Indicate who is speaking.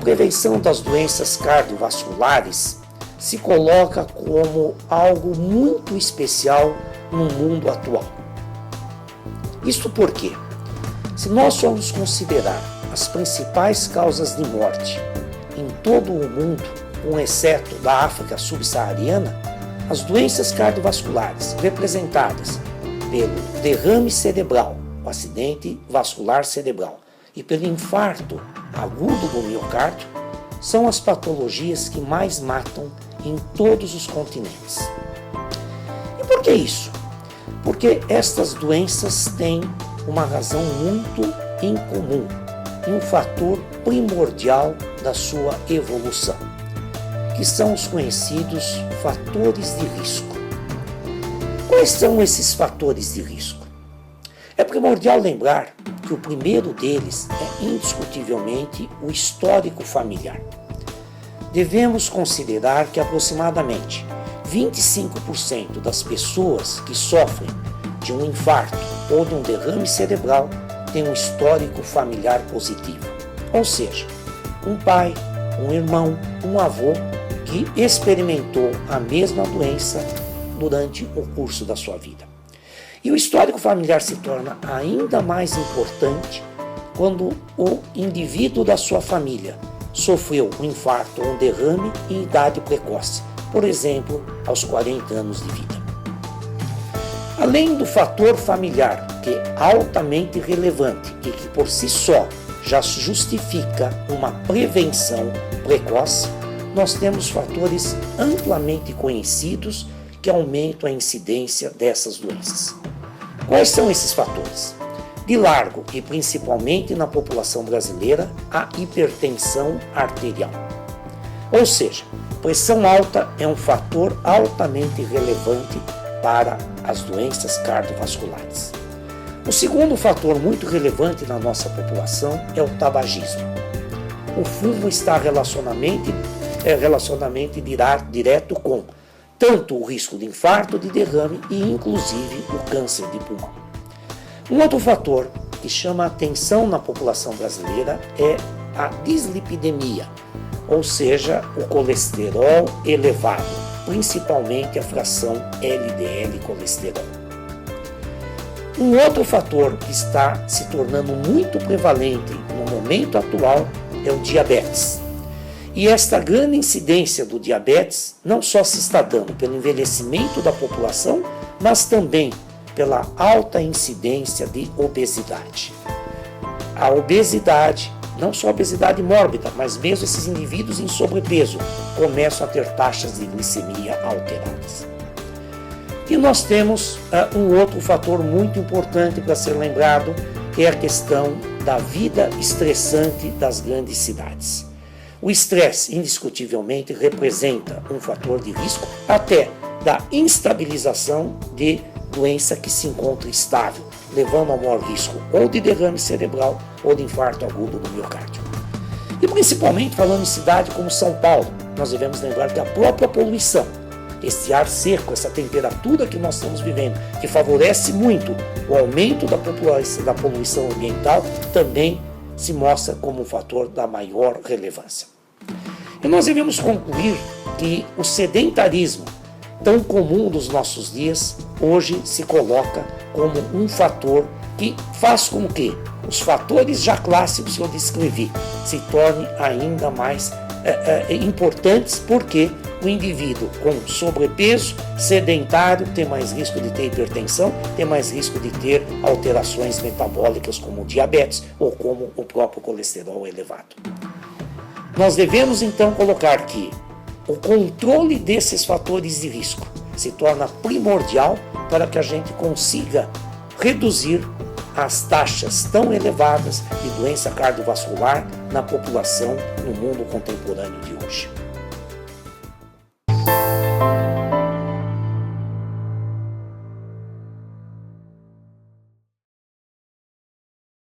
Speaker 1: prevenção das doenças cardiovasculares se coloca como algo muito especial no mundo atual. Isto porque, se nós formos considerar as principais causas de morte em todo o mundo, com exceto da África subsaariana, as doenças cardiovasculares representadas pelo derrame cerebral, o acidente vascular cerebral, e pelo infarto agudo do miocárdio, são as patologias que mais matam em todos os continentes. E por que isso? Porque estas doenças têm uma razão muito em comum e um fator primordial da sua evolução, que são os conhecidos fatores de risco. Quais são esses fatores de risco? É primordial lembrar que o primeiro deles é indiscutivelmente o histórico familiar. Devemos considerar que aproximadamente 25% das pessoas que sofrem de um infarto ou de um derrame cerebral têm um histórico familiar positivo. Ou seja, um pai, um irmão, um avô que experimentou a mesma doença durante o curso da sua vida. E o histórico familiar se torna ainda mais importante quando o indivíduo da sua família sofreu um infarto ou um derrame em idade precoce, por exemplo, aos 40 anos de vida. Além do fator familiar, que é altamente relevante e que por si só já justifica uma prevenção precoce, nós temos fatores amplamente conhecidos que aumentam a incidência dessas doenças. Quais são esses fatores? De largo, e principalmente na população brasileira, a hipertensão arterial. Ou seja, pressão alta é um fator altamente relevante para as doenças cardiovasculares. O segundo fator muito relevante na nossa população é o tabagismo. O fumo está relacionamento direto com tanto o risco de infarto, de derrame e inclusive o câncer de pulmão. Um outro fator que chama a atenção na população brasileira é a dislipidemia, ou seja, o colesterol elevado, principalmente a fração LDL colesterol. Um outro fator que está se tornando muito prevalente no momento atual é o diabetes. E esta grande incidência do diabetes não só se está dando pelo envelhecimento da população, mas também pela alta incidência de obesidade. A obesidade, não só a obesidade mórbida, mas mesmo esses indivíduos em sobrepeso começam a ter taxas de glicemia alteradas. E nós temos um outro fator muito importante para ser lembrado, que é a questão da vida estressante das grandes cidades. O estresse, indiscutivelmente, representa um fator de risco até da instabilização de doença que se encontra estável, levando ao maior risco ou de derrame cerebral ou de infarto agudo do miocárdio. E principalmente falando em cidade como São Paulo, nós devemos lembrar que a própria poluição, esse ar seco, essa temperatura que nós estamos vivendo, que favorece muito o aumento da poluição ambiental, também se mostra como um fator da maior relevância. E nós devemos concluir que o sedentarismo, tão comum dos nossos dias, hoje se coloca como um fator que faz com que os fatores já clássicos que eu descrevi se tornem ainda mais importantes, porque o indivíduo com sobrepeso, sedentário, tem mais risco de ter hipertensão, tem mais risco de ter alterações metabólicas como diabetes ou como o próprio colesterol elevado. Nós devemos então colocar que o controle desses fatores de risco se torna primordial para que a gente consiga reduzir as taxas tão elevadas de doença cardiovascular na população no mundo contemporâneo de hoje.